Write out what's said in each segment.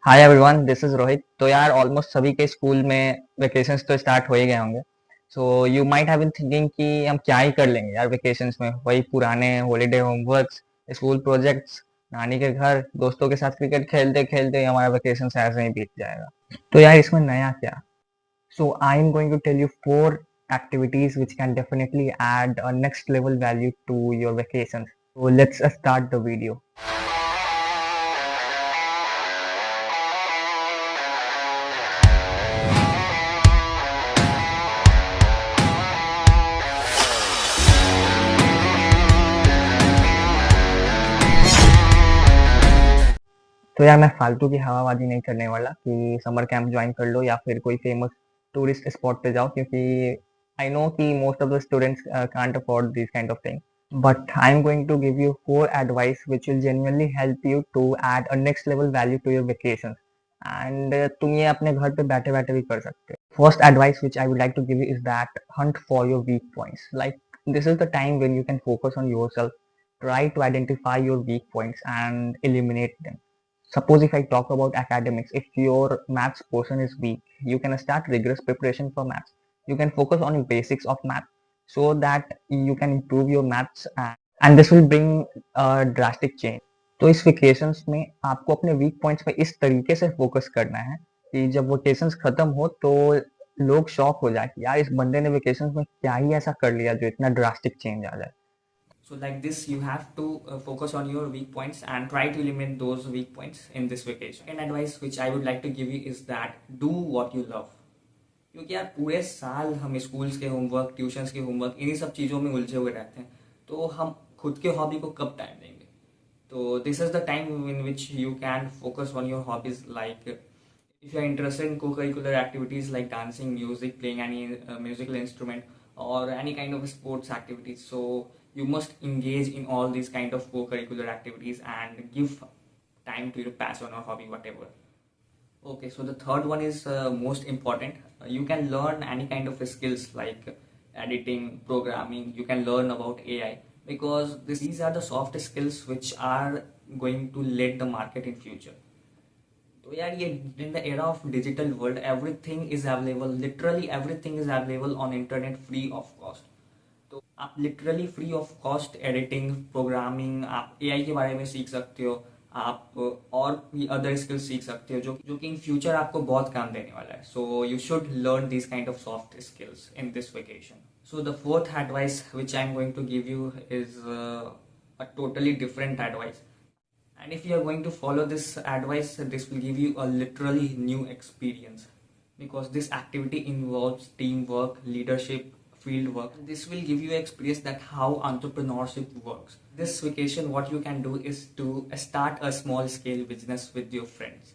Hi everyone, this is Rohit. तो यार almost सभी के स्कूल में वेकेशंस तो स्टार्ट हो ही गए होंगे। So you might have been thinking कि हम क्या ही कर लेंगे यार वेकेशंस में, वही पुराने हॉलीडे होमवर्क्स, स्कूल प्रोजेक्ट्स, नानी के घर, दोस्तों के साथ क्रिकेट खेलते खेलते हमारा वेकेशंस ऐसे ही बीत जाएगा। तो यार इसमें नया क्या? So I am going to tell you 4 activities which can definitely add a next level value to your vacations. So let's start the video. तो यार मैं फालतू की हवाबाजी नहीं करने वाला कि समर कैंप ज्वाइन कर लो या फिर कोई फेमस टूरिस्ट स्पॉट पे जाओ, क्योंकि आई नो कि most of the students can't afford this kind of thing. But I am going to give you 4 advice which will genuinely help you to add a next level value to your vacations. And तुम ये अपने घर पे बैठे बैठे भी कर सकते हो। First advice which I would like to give you is that hunt for your weak points. Like, this is the time when you can focus on yourself. Try to identify your weak points and eliminate them. Suppose if I talk about academics, if your maths portion is weak, you can start rigorous preparation for maths. You can focus on basics of math so that you can improve your maths, and this will bring a drastic change. तो इस vacations में आपको अपने week points पे इस तरीके से focus करना है कि जब वेकेशंस खत्म हो तो लोग शॉक हो जाए कि यार इस बंदे ने वेकेशंस में क्या ही ऐसा कर लिया जो इतना ड्रास्टिक चेंज आ जाए। So like this, you have to focus on your weak points and try to eliminate those weak points in this vacation. And advice which I would like to give you is that do what you love. क्योंकि यार पूरे साल हम schools के homework, tuitions के homework, इन्हीं सब चीज़ों में उलझे हुए रहते हैं, तो हम खुद के हॉबी को कब टाइम देंगे? तो this is the time in which you can focus on your hobbies, like if you're interested in co-curricular activities like dancing, music, playing any musical instrument, or any kind of sports activities, so you must engage in all these kind of co-curricular activities and give time to your passion or hobby, whatever. Okay, so the third one is most important. You can learn any kind of skills like editing, programming. You can learn about AI, because these are the soft skills which are going to lead the market in future. तो यार ये in the era of digital world everything is available, literally everything is available on internet free of cost. तो आप literally free of cost editing, programming, आप AI के बारे में सीख सकते हो, आप और भी अदर स्किल्स सीख सकते हो जो कि इन फ्यूचर आपको बहुत काम देने वाला है। So you should learn this kind of soft skills in this vacation. So the fourth advice which I am going to give you is a totally different advice. And if you are going to follow this advice, this will give you a literally new experience, because this activity involves teamwork, leadership, field work. This will give you experience that how entrepreneurship works. This vacation, what you can do is to start a small scale business with your friends.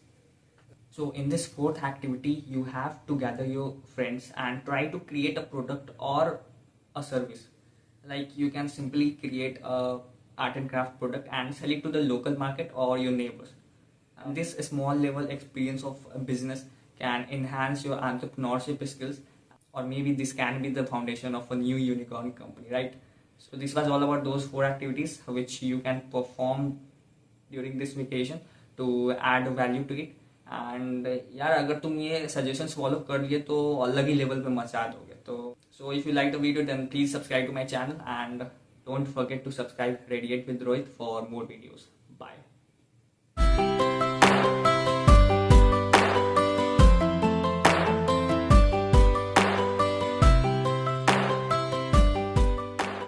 So in this fourth activity, you have to gather your friends and try to create a product or a service. Like you can simply create a art and craft product and sell it to the local market or your neighbors. And this small level experience of a business can enhance your entrepreneurship skills, or maybe this can be the foundation of a new unicorn company, right? So this was all about those 4 activities which you can perform during this vacation to add value to it. And यार अगर तुम ये suggestions follow कर लिए तो अलग ही level पे मचा दोगे। तो so if you like the video, then please subscribe to my channel and don't forget to subscribe Radiate with Rohit for more videos.